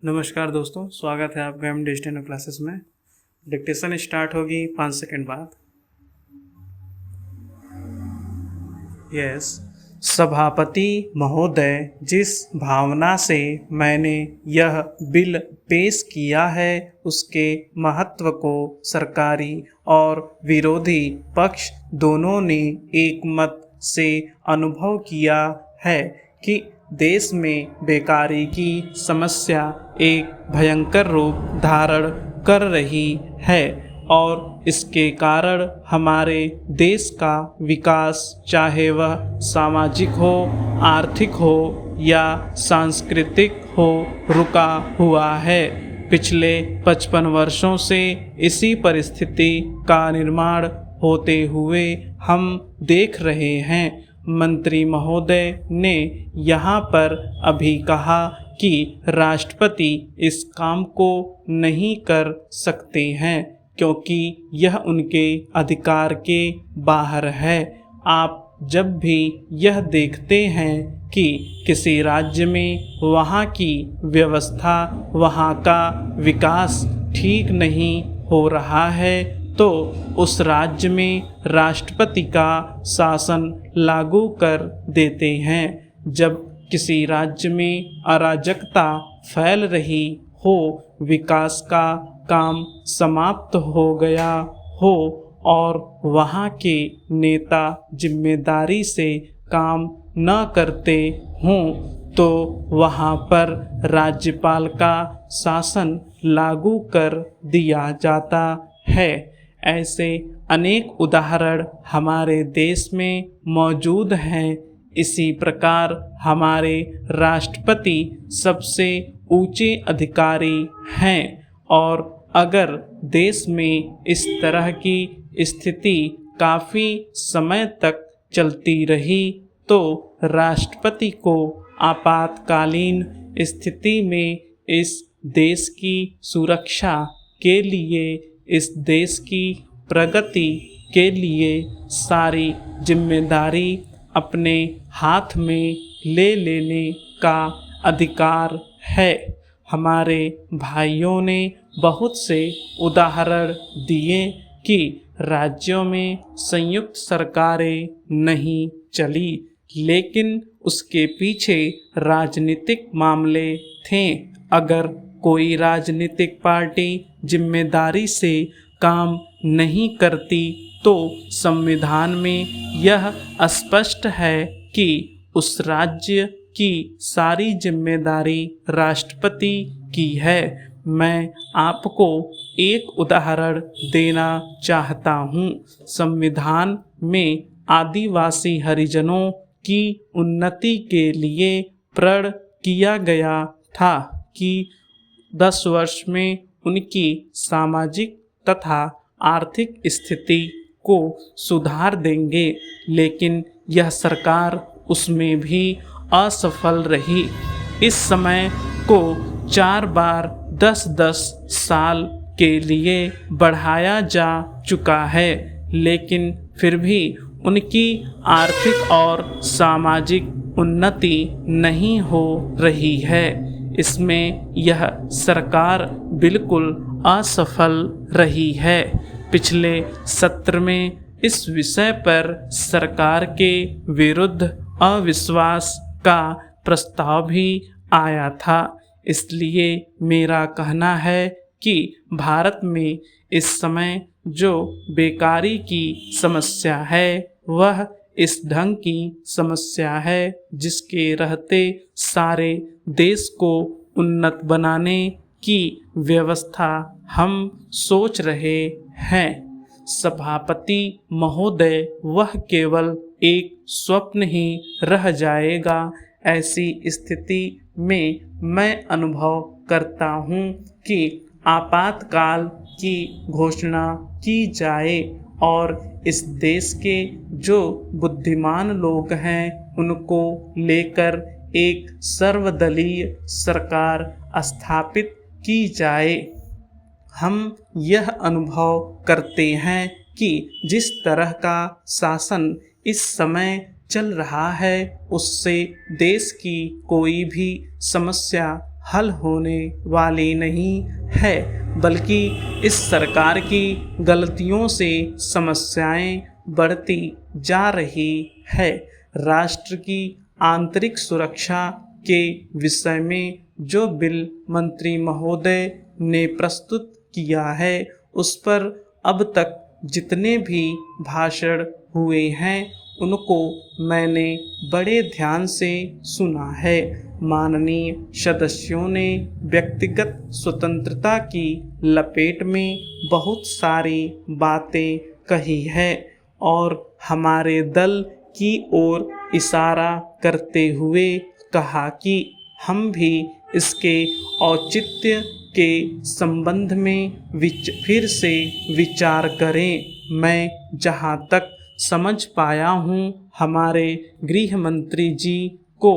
नमस्कार दोस्तों, स्वागत है आपका एम डिजिटल क्लासेस में। डिक्टेशन स्टार्ट होगी 5 सेकंड बाद। यस। सभापति महोदय, जिस भावना से मैंने यह बिल पेश किया है उसके महत्व को सरकारी और विरोधी पक्ष दोनों ने एक मत से अनुभव किया है कि देश में बेकारी की समस्या एक भयंकर रूप धारण कर रही है और इसके कारण हमारे देश का विकास, चाहे वह सामाजिक हो, आर्थिक हो या सांस्कृतिक हो, रुका हुआ है। पिछले 55 वर्षों से इसी परिस्थिति का निर्माण होते हुए हम देख रहे हैं। मंत्री महोदय ने यहाँ पर अभी कहा कि राष्ट्रपति इस काम को नहीं कर सकते हैं क्योंकि यह उनके अधिकार के बाहर है। आप जब भी यह देखते हैं कि किसी राज्य में वहाँ की व्यवस्था, वहाँ का विकास ठीक नहीं हो रहा है तो उस राज्य में राष्ट्रपति का शासन लागू कर देते हैं। जब किसी राज्य में अराजकता फैल रही हो, विकास का काम समाप्त हो गया हो और वहाँ के नेता जिम्मेदारी से काम न करते हों तो वहाँ पर राज्यपाल का शासन लागू कर दिया जाता है। ऐसे अनेक उदाहरण हमारे देश में मौजूद हैं। इसी प्रकार हमारे राष्ट्रपति सबसे ऊंचे अधिकारी हैं और अगर देश में इस तरह की स्थिति काफ़ी समय तक चलती रही तो राष्ट्रपति को आपातकालीन स्थिति में इस देश की सुरक्षा के लिए, इस देश की प्रगति के लिए सारी जिम्मेदारी अपने हाथ में ले लेने का अधिकार है। हमारे भाइयों ने बहुत से उदाहरण दिए कि राज्यों में संयुक्त सरकारें नहीं चली, लेकिन उसके पीछे राजनीतिक मामले थे। अगर कोई राजनीतिक पार्टी जिम्मेदारी से काम नहीं करती तो संविधान में यह स्पष्ट है कि उस राज्य की सारी जिम्मेदारी राष्ट्रपति की है। मैं आपको एक उदाहरण देना चाहता हूँ। संविधान में आदिवासी हरिजनों की उन्नति के लिए प्रण किया गया था कि 10 वर्ष में उनकी सामाजिक तथा आर्थिक स्थिति को सुधार देंगे, लेकिन यह सरकार उसमें भी असफल रही। इस समय को 4 बार 10-10 साल के लिए बढ़ाया जा चुका है, लेकिन फिर भी उनकी आर्थिक और सामाजिक उन्नति नहीं हो रही है। इसमें यह सरकार बिल्कुल असफल रही है। पिछले सत्र में इस विषय पर सरकार के विरुद्ध अविश्वास का प्रस्ताव भी आया था। इसलिए मेरा कहना है कि भारत में इस समय जो बेकारी की समस्या है वह इस ढंग की समस्या है जिसके रहते सारे देश को उन्नत बनाने की व्यवस्था हम सोच रहे हैं। सभापति महोदय, वह केवल एक स्वप्न ही रह जाएगा। ऐसी स्थिति में मैं अनुभव करता हूँ कि आपातकाल की घोषणा की जाए और इस देश के जो बुद्धिमान लोग हैं उनको लेकर एक सर्वदलीय सरकार स्थापित की जाए। हम यह अनुभव करते हैं कि जिस तरह का शासन इस समय चल रहा है उससे देश की कोई भी समस्या हल होने वाली नहीं है, बल्कि इस सरकार की गलतियों से समस्याएं बढ़ती जा रही है। राष्ट्र की आंतरिक सुरक्षा के विषय में जो बिल मंत्री महोदय ने प्रस्तुत किया है, उस पर अब तक जितने भी भाषण हुए हैं उनको मैंने बड़े ध्यान से सुना है। माननीय सदस्यों ने व्यक्तिगत स्वतंत्रता की लपेट में बहुत सारी बातें कही है और हमारे दल की ओर इशारा करते हुए कहा कि हम भी इसके औचित्य के संबंध में फिर से विचार करें। मैं जहां तक समझ पाया हूं, हमारे गृह मंत्री जी को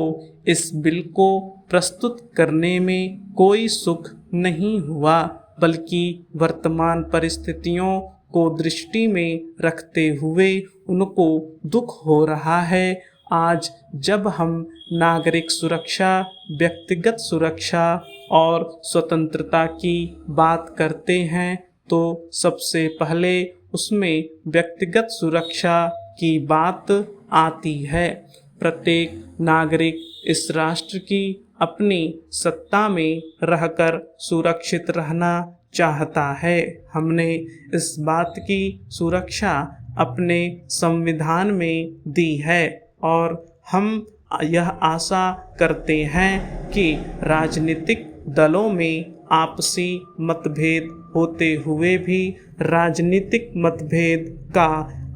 इस बिल को प्रस्तुत करने में कोई सुख नहीं हुआ, बल्कि वर्तमान परिस्थितियों को दृष्टि में रखते हुए उनको दुख हो रहा है। आज जब हम नागरिक सुरक्षा, व्यक्तिगत सुरक्षा और स्वतंत्रता की बात करते हैं तो सबसे पहले उसमें व्यक्तिगत सुरक्षा की बात आती है। प्रत्येक नागरिक इस राष्ट्र की अपनी सत्ता में रहकर सुरक्षित रहना चाहता है। हमने इस बात की सुरक्षा अपने संविधान में दी है और हम यह आशा करते हैं कि राजनीतिक दलों में आपसी मतभेद होते हुए भी राजनीतिक मतभेद का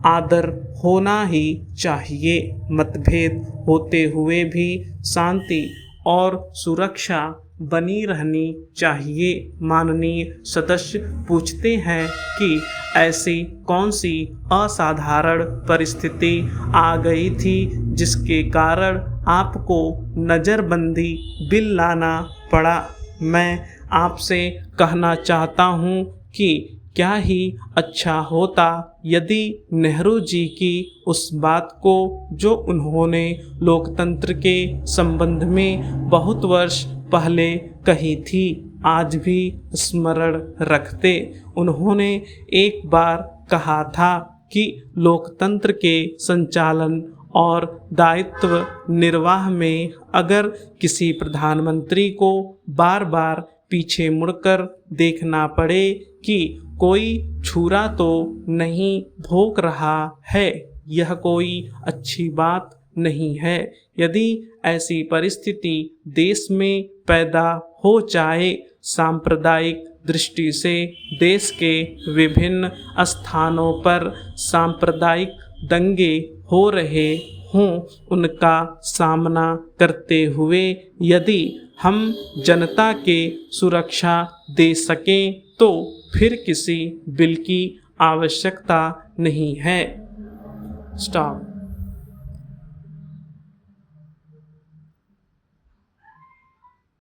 आदर होना ही चाहिए। मतभेद होते हुए भी शांति और सुरक्षा बनी रहनी चाहिए। माननीय सदस्य पूछते हैं कि ऐसी कौन सी असाधारण परिस्थिति आ गई थी जिसके कारण आपको नज़रबंदी बिल लाना पड़ा। मैं आपसे कहना चाहता हूँ कि क्या ही अच्छा होता यदि नेहरू जी की उस बात को जो उन्होंने लोकतंत्र के संबंध में बहुत वर्ष पहले कही थी, आज भी स्मरण रखते। उन्होंने एक बार कहा था कि लोकतंत्र के संचालन और दायित्व निर्वाह में अगर किसी प्रधानमंत्री को बार बार पीछे मुड़कर देखना पड़े कि कोई छुरा तो नहीं भोंक रहा है, यह कोई अच्छी बात नहीं है। यदि ऐसी परिस्थिति देश में पैदा हो जाए, सांप्रदायिक दृष्टि से देश के विभिन्न स्थानों पर सांप्रदायिक दंगे हो रहे हों, उनका सामना करते हुए यदि हम जनता के सुरक्षा दे सकें तो फिर किसी बिल की आवश्यकता नहीं है। स्टॉप।